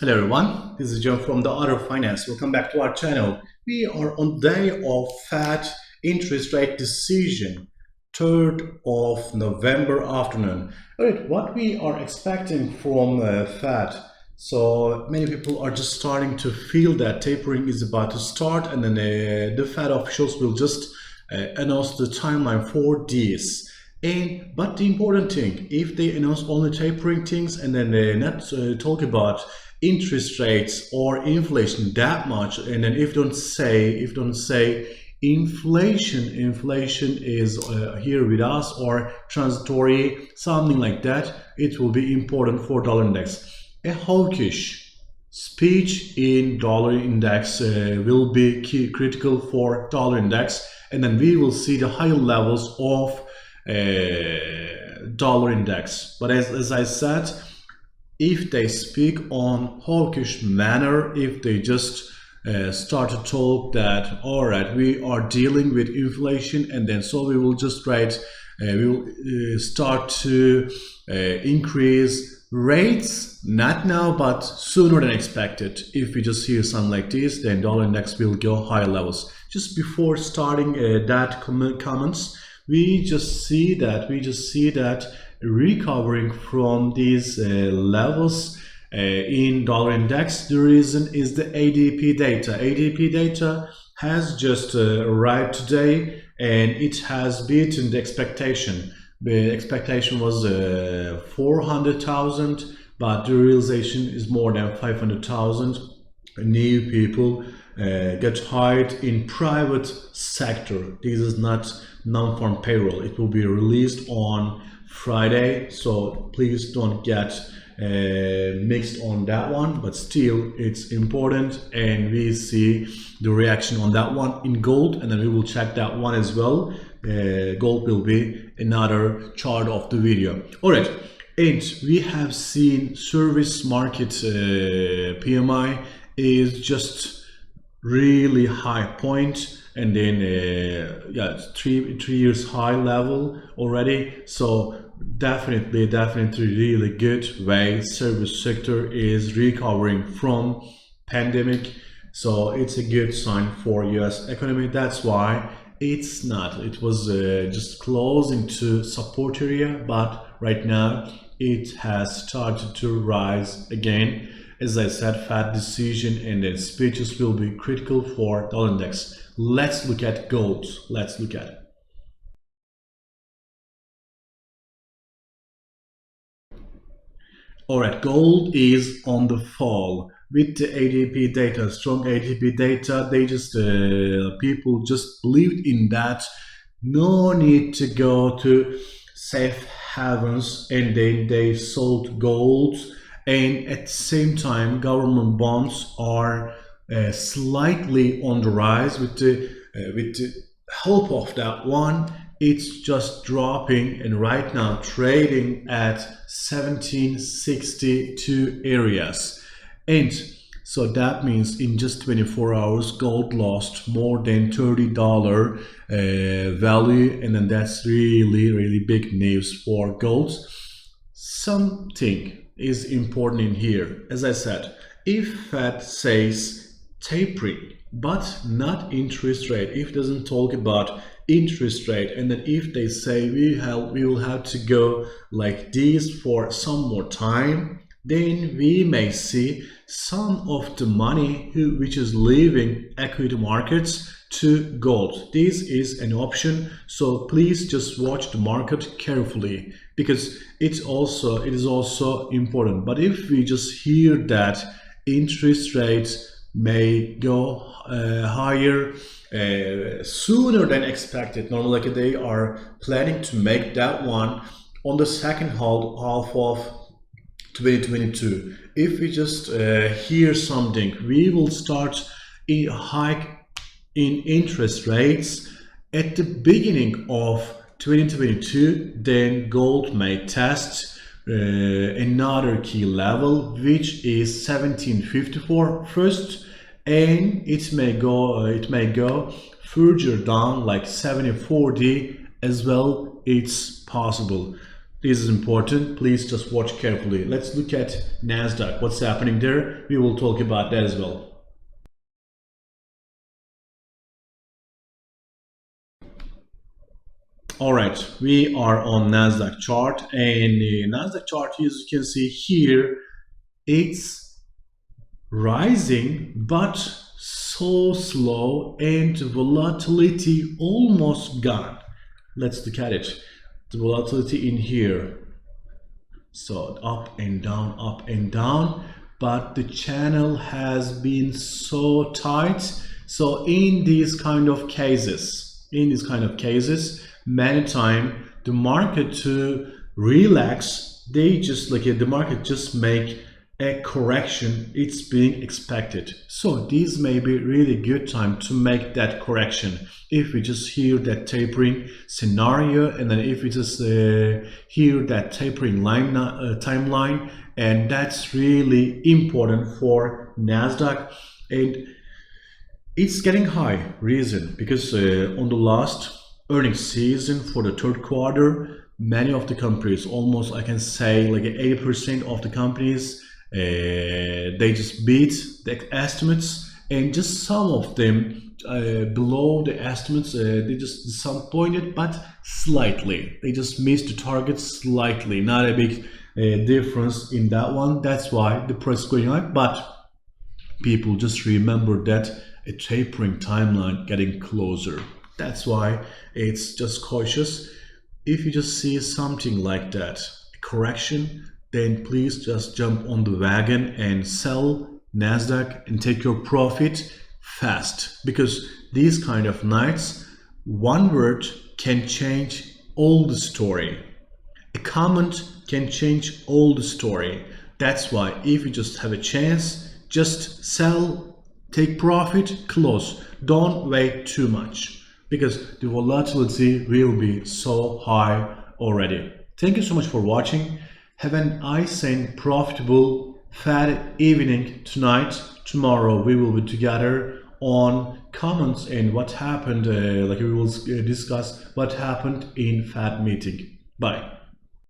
Hello everyone, this is John from the Art of Finance. Welcome back to our channel. We are on day of Fed interest rate decision, 3rd of November afternoon. Alright, what we are expecting from Fed. So many people are just starting to feel that tapering is about to start, and then the Fed officials will just announce the timeline for this. But the important thing, if they announce only tapering things and then not talk about interest rates or inflation that much, and then if don't say inflation is here with us or transitory, something like that, it will be important for dollar index. A hawkish speech in dollar index will be critical for dollar index, and then we will see the higher levels of dollar index. But as I said, if they speak on hawkish manner, if they just start to talk that all right, we are dealing with inflation, and then so we will just we will start to increase rates, not now but sooner than expected. If we just hear something like this, then dollar index will go higher levels. Just before starting that comments, we just see that recovering from these levels in dollar index. The reason is the ADP data. ADP data has just arrived today, and it has beaten the expectation. The expectation was 400,000, but the realization is more than 500,000 new people get hired in private sector. This is not non-farm payroll. It will be released on Friday, so please don't get mixed on that one, but still it's important, and we see the reaction on that one in gold, and then we will check that one as well. Gold will be another chart of the video. All right, and we have seen service market PMI is just really high point, and then yeah, three years high level already. So definitely really good way service sector is recovering from pandemic. So it's a good sign for US economy. That's why it was just closing to support area, but right now it has started to rise again. As I said, Fed decision and then speeches will be critical for dollar index. Let's look at gold. Let's look at it. All right, gold is on the fall with the ADP data, strong ADP data. They just people just believed in that. No need to go to safe havens, and then they sold gold. And at the same time, government bonds are slightly on the rise. With the help of that one, it's just dropping, and right now trading at 1762 areas. And so that means in just 24 hours, gold lost more than $30 value, and then that's really big news for gold. Something is important in here. As I said, if Fed says tapering but not interest rate, if it doesn't talk about interest rate, and then if they say we will have to go like this for some more time, then we may see some of the money which is leaving equity markets to gold. This is an option, so please just watch the market carefully, because it is also important. But if we just hear that interest rates may go higher sooner than expected, normally like they are planning to make that one on the second half of 2022. If we just hear something, we will start a hike in interest rates at the beginning of 2022, then gold may test another key level, which is 1754 first, and it may go further down like 1740 as well. It's possible. This is important. Please just watch carefully. Let's look at NASDAQ. What's happening there? We will talk about that as well. All right, we are on NASDAQ chart, and the NASDAQ chart, as you can see here, it's rising, but so slow, and volatility almost gone. Let's look at it. The volatility in here. So up and down, but the channel has been so tight. So in these kind of cases, many times the market to relax, they just the market just make a correction. It's being expected. So this may be really good time to make that correction. If we just hear that tapering scenario, and then if we just hear that tapering timeline, and that's really important for NASDAQ. And it's getting high. Reason because on the last earnings season for the third quarter, many of the companies, almost I can say like 80% of the companies, they just beat the estimates, and just some of them below the estimates, they just disappointed, but slightly. They just missed the target slightly, not a big difference in that one. That's why the price is going up. But people just remember that a tapering timeline getting closer. That's why it's just cautious. If you just see something like that, a correction, then please just jump on the wagon and sell NASDAQ and take your profit fast, because these kind of nights, one word can change all the story. A comment can change all the story. That's why if you just have a chance, just sell, take profit, close. Don't wait too much, because the volatility will be so high already. Thank you so much for watching. Have an nice and profitable fat evening tonight. Tomorrow we will be together on comments and what happened, we will discuss what happened in FAD meeting. Bye.